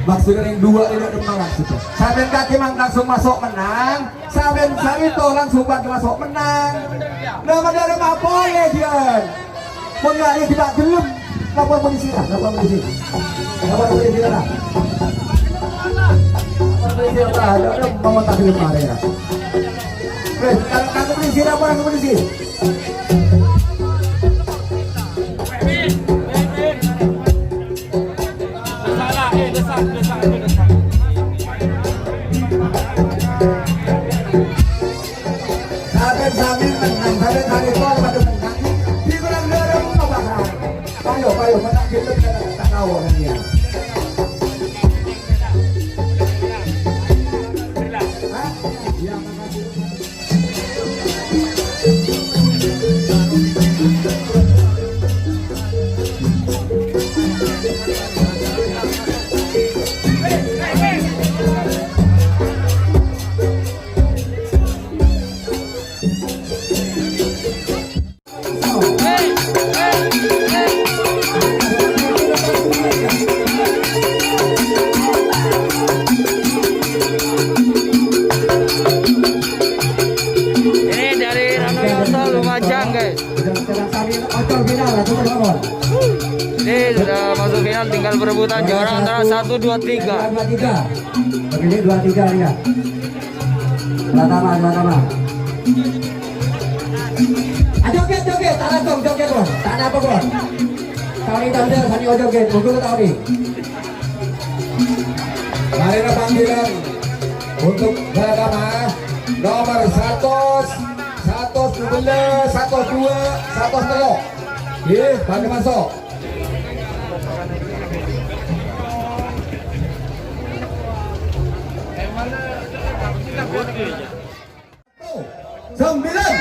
maksudnya yang dua ini udah menang sudah. Saben kaki mang langsung masuk menang, saben itu langsung masuk menang. Nama dia apa ya dia? Mengalih tidak gelem. Lapor polisi lah, lapor polisi. Lapor polisi lah. Lapor polisi apa? Ada mau tak gelem hari ya. Kalau polisi lapor ke polisi. Saben menang, saben hari itu pada menang. Di kurang dorong apa kan? Payo menang gitu tak tahu orang dia. Ya makasih. Ini sudah masuk final, tinggal perebutan juara antara 1, 2, 3. Begini 2, 3 ya. Pertama. Joget, tak langsung joget bro. Tak ada apa bro. Tahun ini tampil, sani joget, mungkin tahun ini. Marilah panggilan untuk pertama nomor 100, 111, 102, 103. Bagi masuk. Sembilan,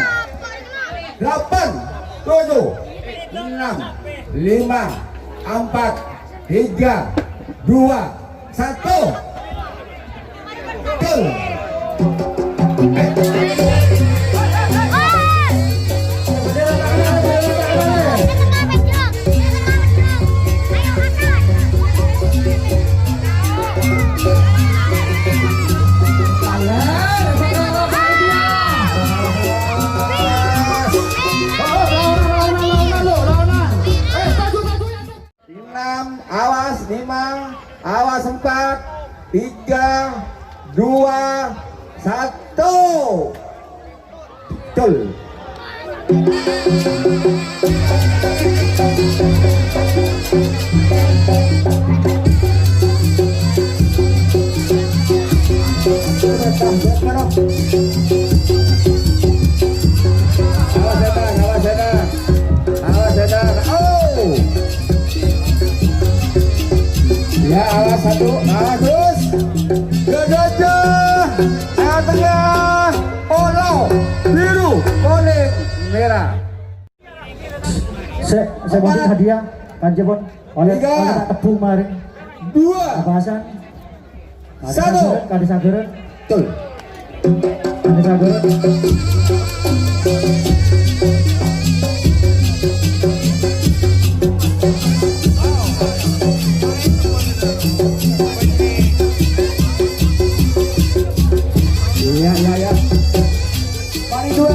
8, 7, 6, 5, 4, 3, 2, 1. Go. Awas 5, awas 4, 3, 2, 1. Betul. Awas datang. Oh. Ya, awas 1, terus gajah, tengah, oranye, biru, kuning, merah. Saya bagi hadiah Kanjebon oleh tepung maring 2, bahasan 1. Kadi sageren Betul. kadi sageren Ya. Mari 2.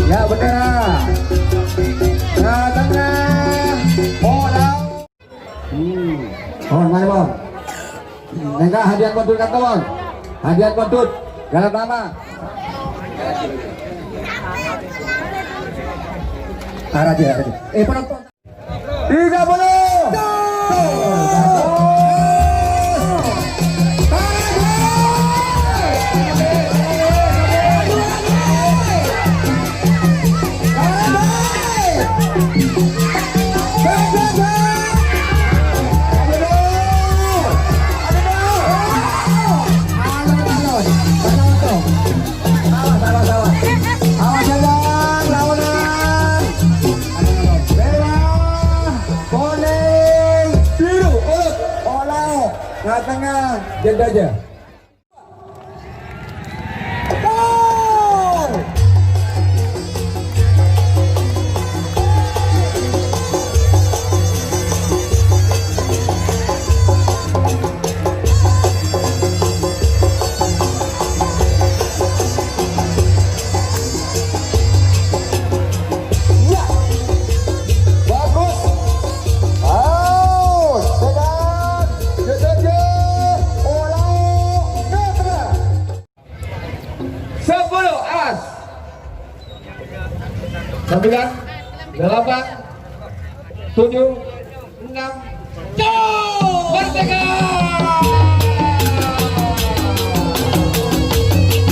Ya benar. Nah, tengah. Bola. Mari bang. Enggak hadiah kontut kan kawan. Hadiah kontut. Galat lama. Raja. Penonton. 30. Nah, tengah jeda aja. Gol! Ya. Bagus. Out. Sedang. Jeda. Ulang. Netra. 10 as. 9 8 7 6 Merdeka! Merdeka!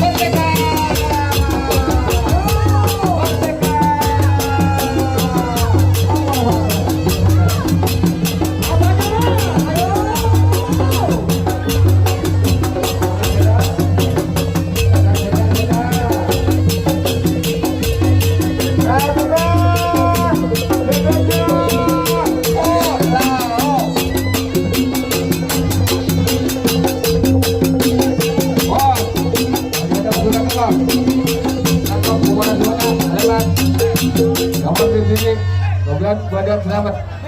Merdeka! Selamat.